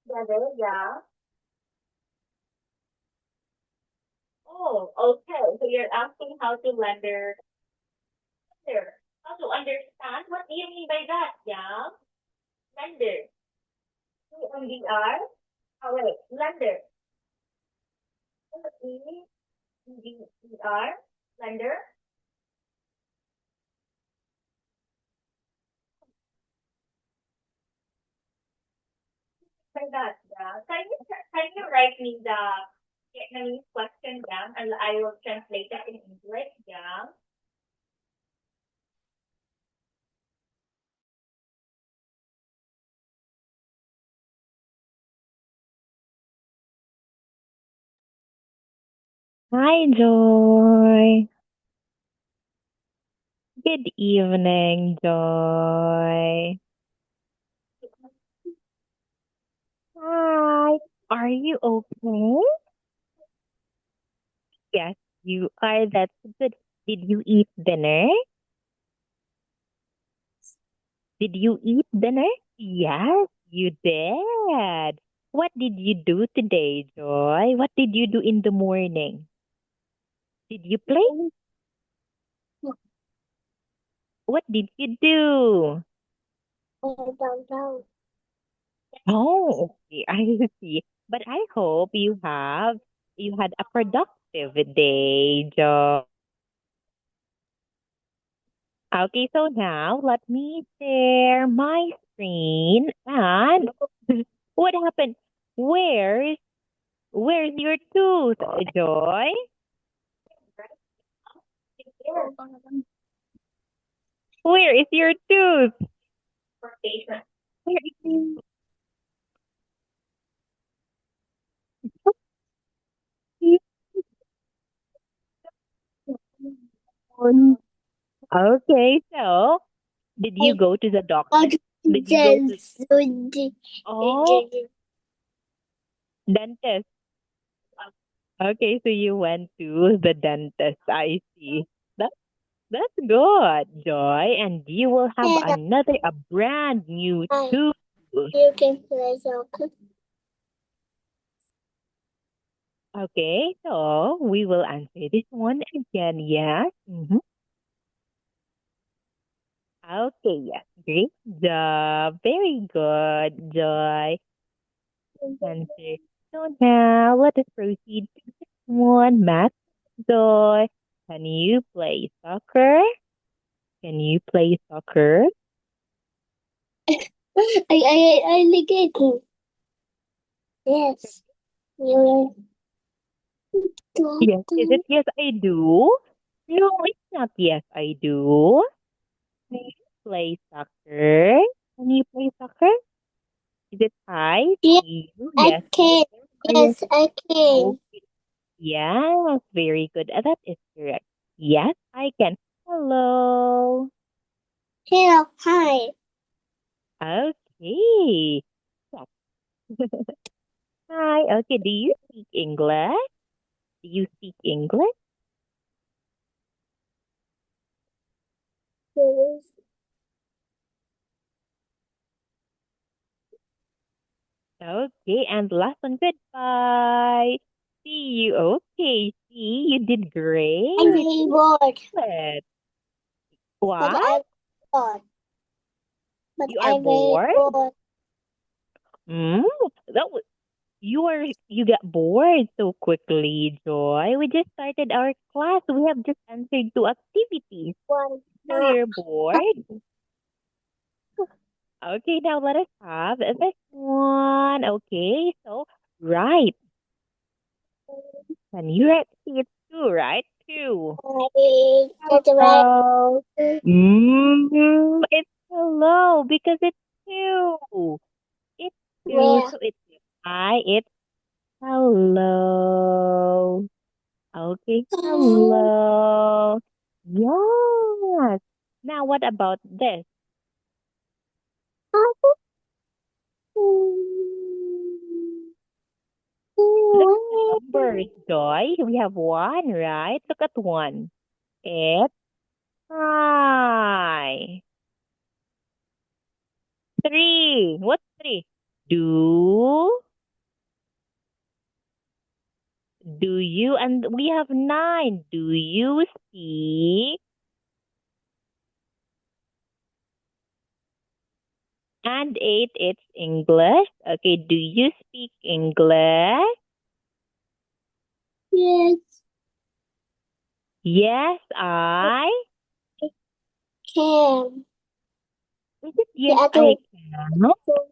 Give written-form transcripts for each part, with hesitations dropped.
Together, yeah. Oh, okay. So you're asking how to lender. How to understand? What do you mean by that, yeah? Lender. Lender. Oh, wait. Lender. Lender. Lender. By that, yeah. Can you write me the Vietnamese question down and I will translate it in English, yeah? Hi, Joy. Good evening, Joy. Hi. Are you okay? Yes, you are. That's good. Did you eat dinner? Did you eat dinner? Yes, you did. What did you do today, Joy? What did you do in the morning? Did you play? What did you do? I don't know. Oh, okay. I see. But I hope you had a productive day, Joy. Okay, so now let me share my screen and what happened? Where's your tooth, Joy? Where is your tooth? For patience. Where is your tooth? Okay, so did you go to the doctor? Did you go to oh dentist? Okay, so you went to the dentist. I see. That that's good, Joy, and you will have another a brand new tooth. You can play soccer. Okay, so we will answer this one again. Yes. Okay, yes. Great job. Very good, Joy. Answer. So now let us proceed to this one. Math, Joy. Can you play soccer? Can you play soccer? I like it. Yes. You Yes. Is it yes, I do? No, it's not yes, I do. Can you play soccer? Can you play soccer? Is it I Yes, see you? I Yes, I can. am. Are you Yes, I can. okay? Yes, very good. That is correct. Yes, I can. Hello. Hello, hi. Okay. Yes. Hi. Okay. Do you speak English? Do you speak English? Yes. Okay. And last one. Goodbye. See you. Okay. See, you did I'm great. very bored, Good. but What? I'm bored. But You are I'm very bored? bored. Mm, that was, you got bored so quickly, Joy. We just started our class. We have just answered two activities. One. Now you're bored. Okay, now let us have this one. Okay, so right. And you right? It's two, right? Two. That's why. Hello. It's hello because it's two. It's two, Where? so it's I. It's hello. Okay, hello. Yes. Now, what about this? Look at the numbers, Joy. We have one, right? Look at one. It's try. 3. What's 3? Do you, and we have 9. Do you speak? And 8, it's English. Okay, do you speak English? Yes, Yes, I. can. Is it yes, I I do. can?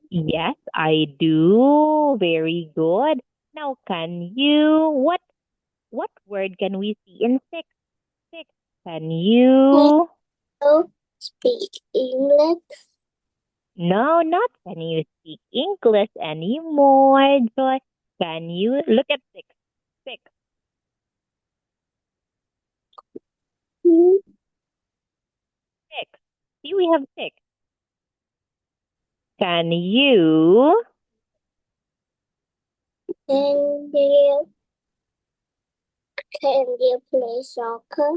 Yes, I do. Very good. Now, can you, what word can we see in 6? 6. Can you? Do speak English. No, not can you speak English anymore, Joy. Can you look at 6? 6. Hmm. 6. See, we have 6. Can you? Can you can you play soccer?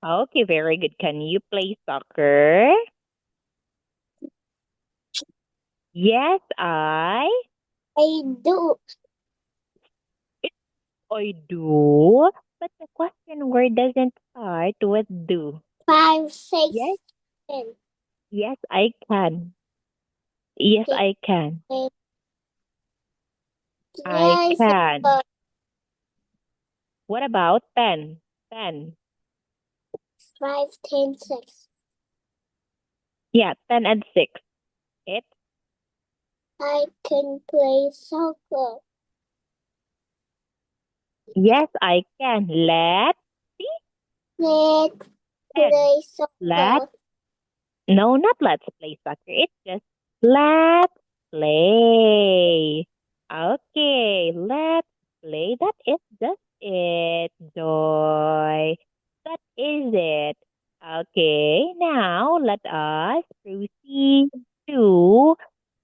Okay, very good. Can you play soccer? Yes, I do. do. But the question word doesn't start with do. 5, 6, Yes, 10. yes, I can. Yes, Okay. I can. I Yes, can. What about 10? 10. 5, 10, 6. Yeah, 10 and 6. It's I can play soccer. yes, I can. Let's Let's play soccer. let no, not let's play soccer. It's just let's play. Okay, let's play. That is just it, Joy. That is it. Okay, now let us proceed to.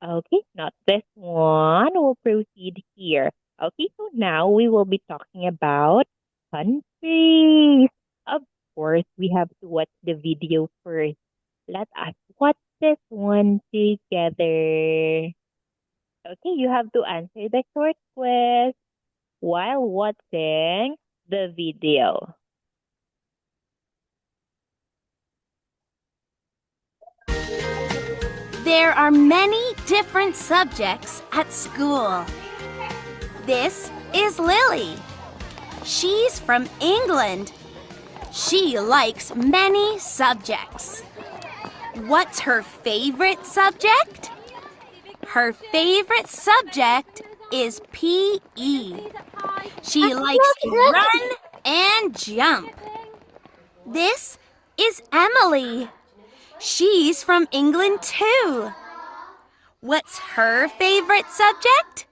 Okay, not this one. We'll proceed here. Okay, so now we will be talking about countries. Of course, we have to watch the video first. Let us watch this one together. Okay, you have to answer the short quiz while watching the video. There are many different subjects at school. This is Lily. She's from England. She likes many subjects. What's her favorite subject? Her favorite subject is PE. She likes to run and jump. This is Emily. She's from England too. What's her favorite subject?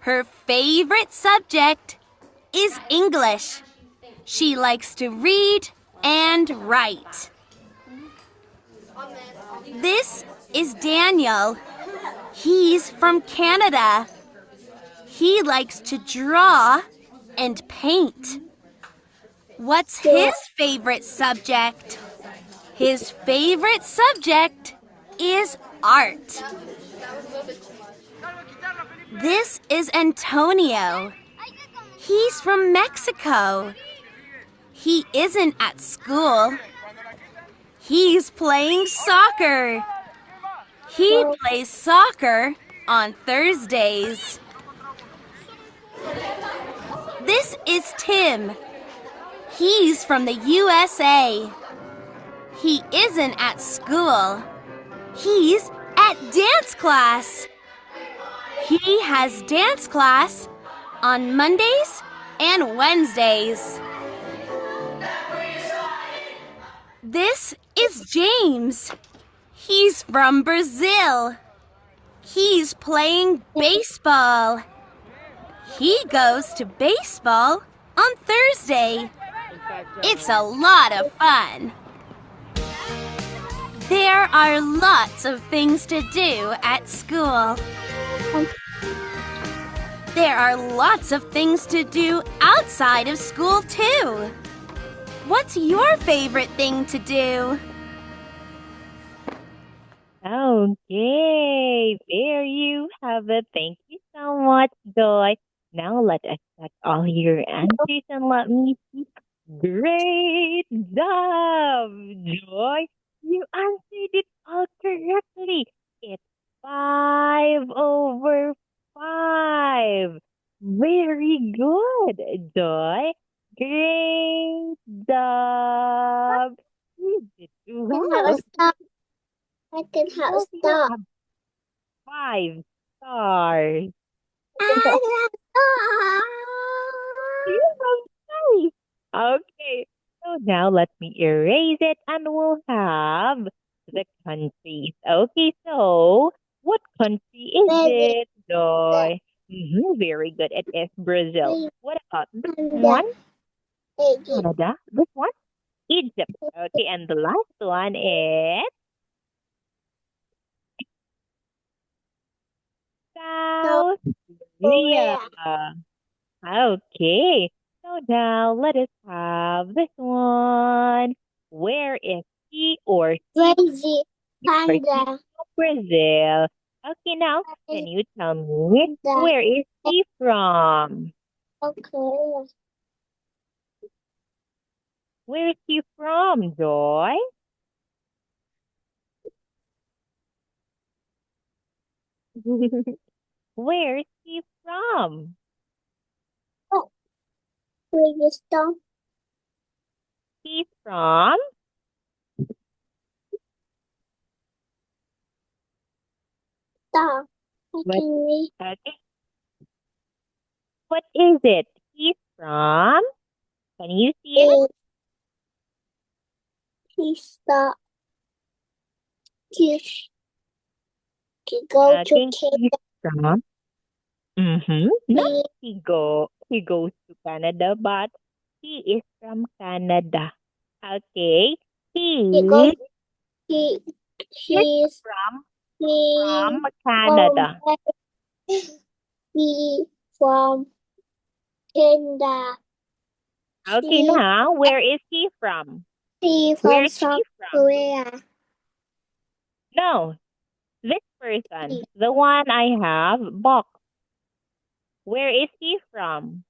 Her favorite subject is English. She likes to read and write. This is Daniel. He's from Canada. He likes to draw and paint. What's his favorite subject? His favorite subject is art. This is Antonio. He's from Mexico. He isn't at school. He's playing soccer. He plays soccer on Thursdays. This is Tim. He's from the USA. He isn't at school. He's at dance class. He has dance class on Mondays and Wednesdays. This is James. He's from Brazil. He's playing baseball. He goes to baseball on Thursday. It's a lot of fun. There are lots of things to do at school. There are lots of things to do outside of school too. What's your favorite thing to do? Okay, there you have it. Thank you so much, Joy. Now let us check all your answers and let me see. Great job, Joy. You answered it all correctly. It's 5/5. Very good, Joy. Great job. You did Can well. have a stop. I can have a Oh, you stop. have 5 stars. I can have a stop. You have 5. Okay, so now let me erase it and we'll have the countries. Okay, so what country is Brazil. it, Joy? Very good. It is Brazil. What about this one? Egypt. Canada. This one? Egypt. Okay, and the last one is South Korea. Korea. Okay, so now let us have this one. Where is he or she? Brazil. Canada. Brazil. Okay, now can you tell me where is he from? Okay. Where is he from, Joy? Where is he from? Where you stop? He's from Stop. I what? can read Okay, what is it? He's from? Can you see it? it. Please stop. You go to Okay, he's Canada. from. Not he goes to Canada, but he is from Canada. Okay. He go. He He's from he Canada. he from Canada. Okay, now where is he from? He Where from is he South from? Korea. No, this person, the one I have, Bok. Where is he from?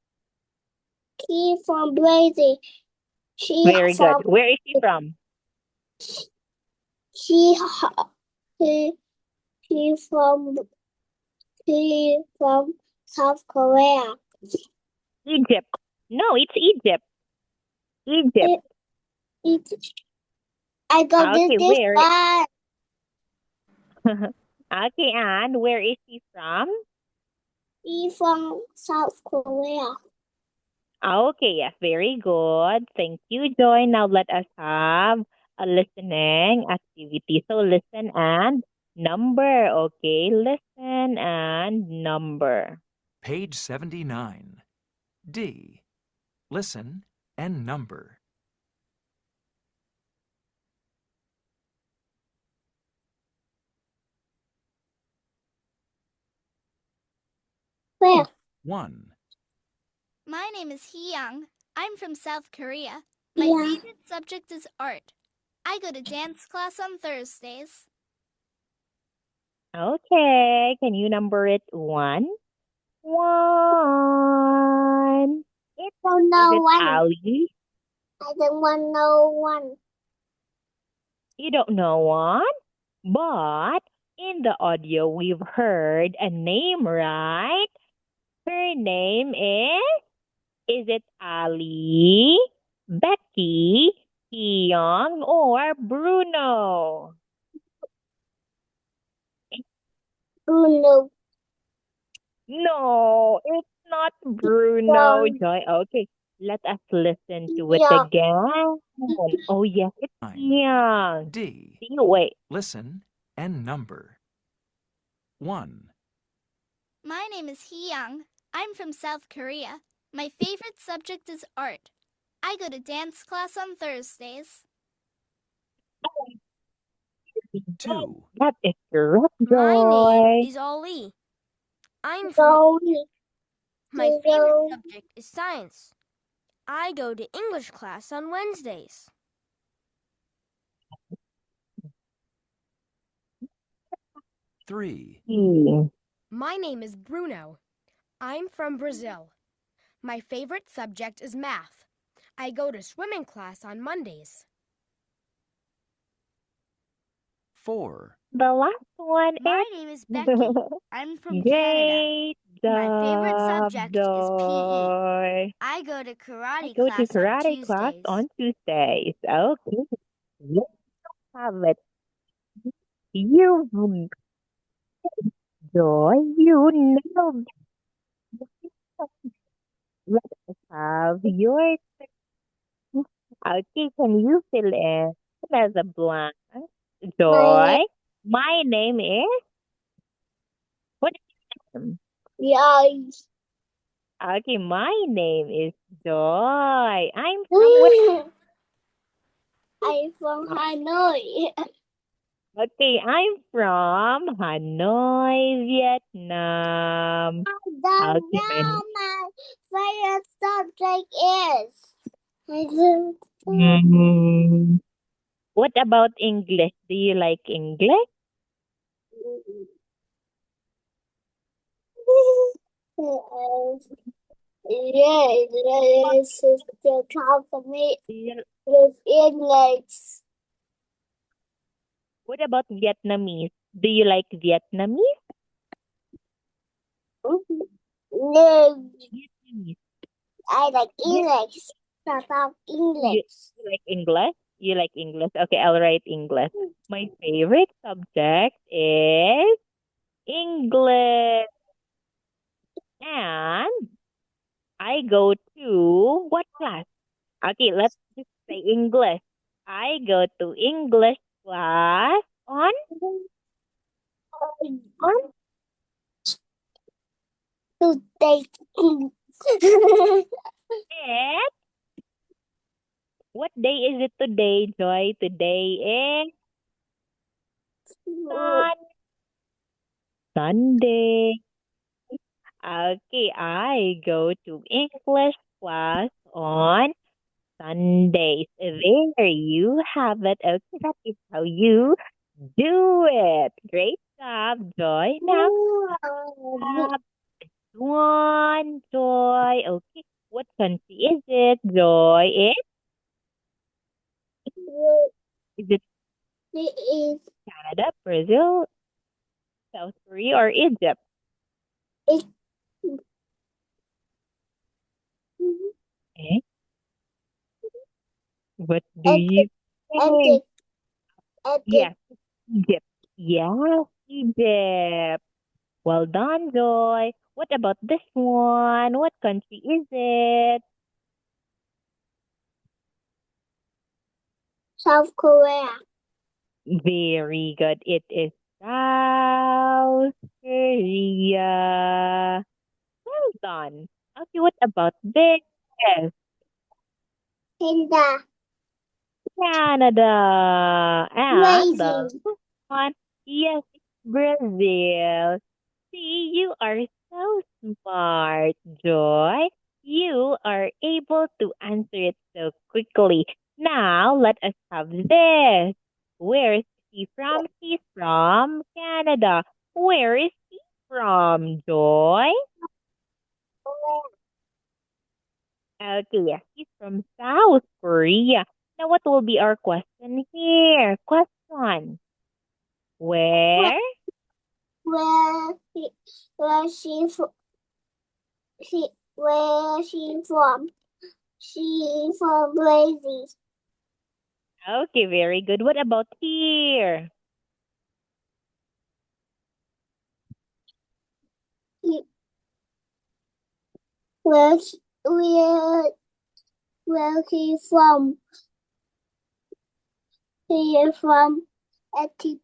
He from Brazil. She Very from good. Where is he from? he he he from he from South Korea. Egypt. No, it's Egypt. Egypt. I got Okay, this where? one. Okay, and where is he from? He from South Korea. Okay, yes, very good. Thank you, Joy. Now let us have a listening activity. So listen and number, okay? Listen and number. Page 79. D. Listen and number. Where? 1, My name is Hee-young. I'm from South Korea. My Yeah. favorite subject is art. I go to dance class on Thursdays. Okay, can you number it 1? 1. I don't Is know it one. Ali? I don't want no one. You don't know one? But in the audio, we've heard a name, right? Her name is it Ali, Becky, Young, or Bruno? Bruno. No, it's not Bruno, Young. Joy. Okay, let us listen to it Young. again. Oh, yes, it's 9. Young. D. Wait. Listen and number. 1, My name is Hee-young. I'm from South Korea. My favorite subject is art. I go to dance class on Thursdays. 2, That is correct, My Joy. name is Ali. I'm from Go. My favorite subject is science. I go to English class on Wednesdays. 3, My name is Bruno. I'm from Brazil. My favorite subject is math. I go to swimming class on Mondays. 4, The last one My name is Becky. I'm from Canada. Great My favorite job, subject is PE. Joy. I go to I karate go to class on karate class Tuesdays. on Tuesdays. Okay. Let's have it. You, Joy, you nailed it. Let us have your. Okay, can you fill in as a blank? Joy, my name is. What is your name? Yeah. Okay, my name is Joy. I'm from where? I'm from Hanoi. Okay, I'm from Hanoi, Vietnam. Don't Okay. know my favorite subject is. I don't Hmm. What about English? Do you like English? Yes, to talk to me Do you, with English. what about Vietnamese? Do you like Vietnamese? No, Vietnamese. I like Yes, English. To talk you, English. you like English? You like English? Okay, I'll write English. My favorite subject is English. And I go to what class? Okay, let's just say English. I go to English class on To take it. What day is it today, Joy? Today is Sunday. Okay, I go to English class on Sundays. There you have it. Okay, that is how you do it. Great job, Joy. Now, one, Joy. Okay, what country is it? Joy, is it It is Canada, Brazil, South Korea, or Egypt? Eh? What do you think? Yes, Egypt. Yes, Egypt. Well done, Joy. What about this one? What country is it? South Korea. Very good. It is South Korea. Well done. Okay, what about this? Canada. Canada. And the Crazy. last one, yes, Brazil. See, you are so smart, Joy. You are able to answer it so quickly. Now, let us have this. Where is he from? He's from Canada. Where is he from, Joy? Okay, yes, he's from South Korea. Now, what will be our question here? Question. Where? Where she, where she, she, where she from? She from Brazil. Okay, very good. What about here? She, where, she- where, where she from? She is from Ethiopia.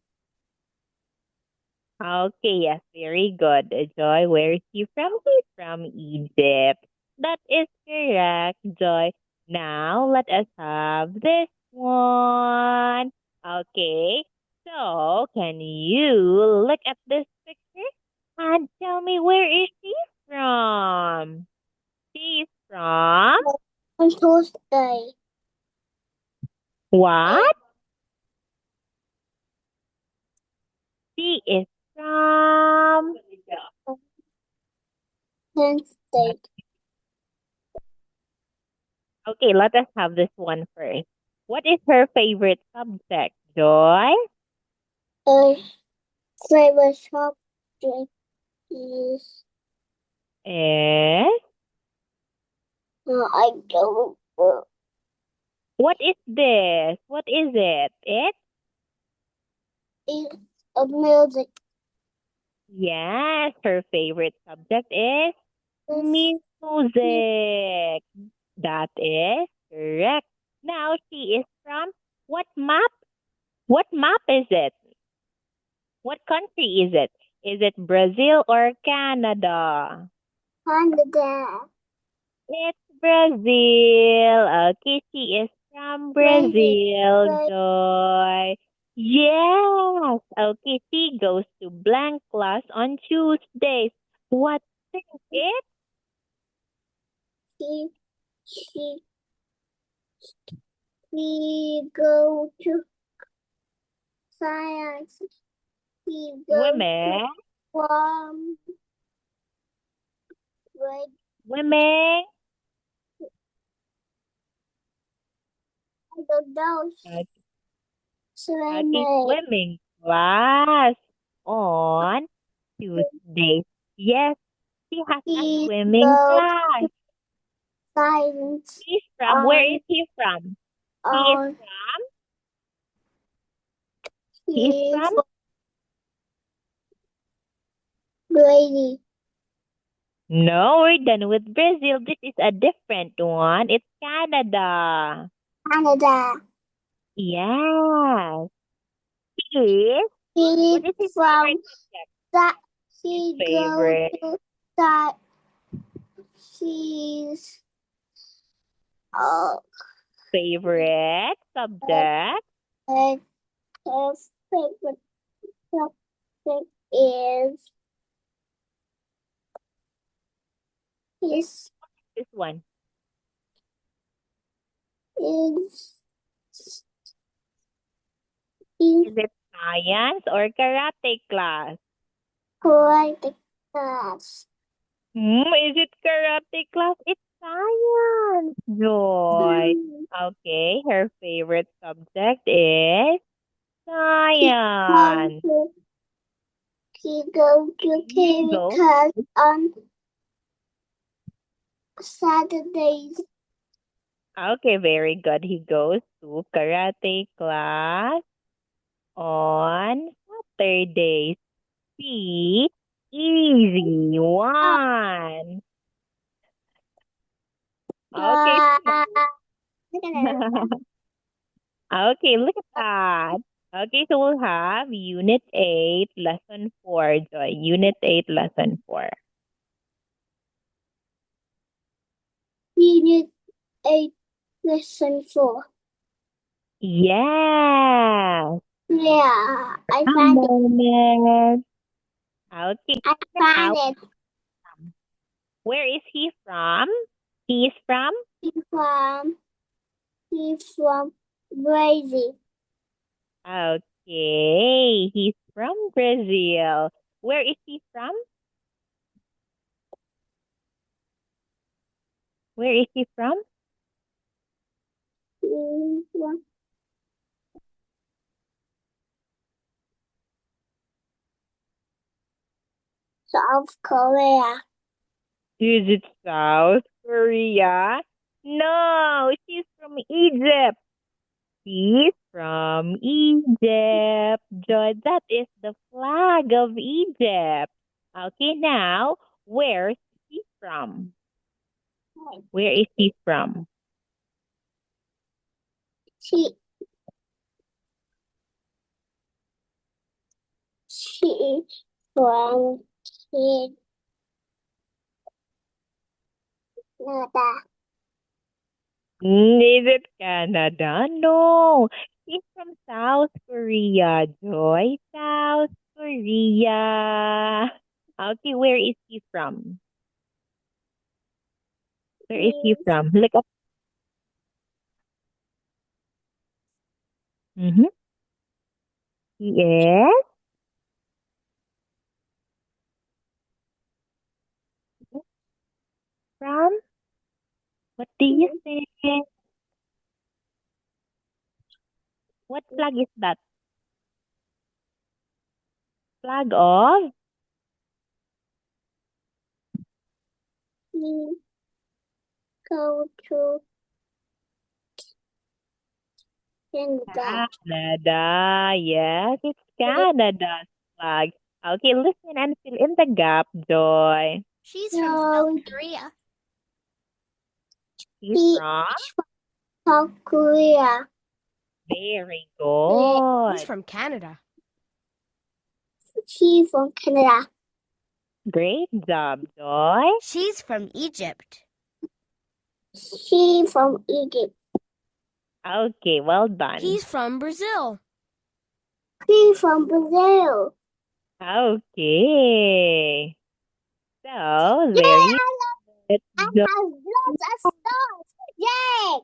Okay, yes, very good. Joy, where is he from? He's from Egypt. That is correct, Joy. Now, let us have this one. Okay, so can you look at this picture and tell me where is she from? She's from On Tuesday. What? She is from Wednesday. Okay, let us have this one first. What is her favorite subject, Joy? Her favorite subject is Eh? I don't know. What is this? What is it? It's a music. Yes, her favorite subject is music. That is correct. Now she is from what map? What map is it? What country is it? Is it Brazil or Canada? Canada. It's Brazil. Okay, she is from Brazil, Brazil. Joy. Yes. Okay, she goes to blank class on Tuesdays. What is it? She we go to science. We go Women. from grade. Women. I don't know. Okay, Swimming. swimming class on Tuesdays. Yes, she has a He swimming goes class. science He's from, where is he from? He is on from, he is his from, grade. no, we're done with Brazil. This is a different one. It's Canada. Canada. Yes. He is, He what is his from favorite subject? that His he go favorite, to that she's favorite subject? and his favorite subject is his This one. is Is it science or karate class? karate class. Is it karate class? It's science. Joy. Okay, her favorite subject is science. He go to He goes class on Saturdays. Okay, very good. He goes to karate class on Saturdays. See, easy one. Okay. Okay, look at that. Okay, so we'll have Unit 8, Lesson 4, Joy. Unit 8, Lesson 4. Unit 8, Lesson 4. Yes. Yeah, I A found it. moment. Okay. I Now, found it. where is he from? He is from? He's from Brazil. Okay, he's from Brazil. Where is he from? Where is he from? He's from South Korea. Is it South Korea? No, she's from Egypt. She's from Egypt. Joy, that is the flag of Egypt. Okay, now, where's he from? Where is he from? She is from Canada. Is it Canada? No. He's from South Korea, Joy. South Korea. Okay, where is he from? Where is he from? Look up. Mm-hmm. Yes. From? What do you say? What flag is that? Flag of? We go to Canada. Canada. Yes, it's Canada's flag. Okay, listen and fill in the gap, Joy. She's from No, South Korea. He's He- from? South Korea. Very He's good. from Canada. She from Canada. Great job, Joy. She's from Egypt. She from Egypt. Okay, well done. He's from Brazil. He from Brazil. Okay. So, Yay! there you I go. have lots of stars. Yay!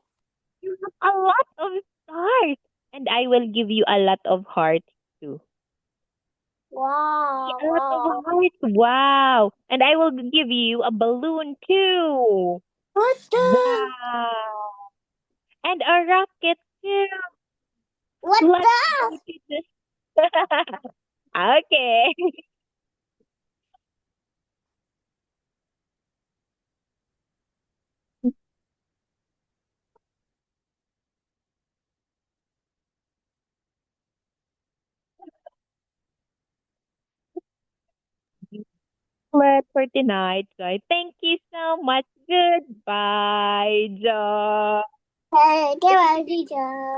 You have a lot of stars. And I will give you a lot of hearts too. Wow. A lot of hearts. Wow. And I will give you a balloon too. What the? Wow. And a rocket too. What Let's the? go to this. Okay. For tonight. So thank you so much. Goodbye, Joy. Hey, get ready, teacher.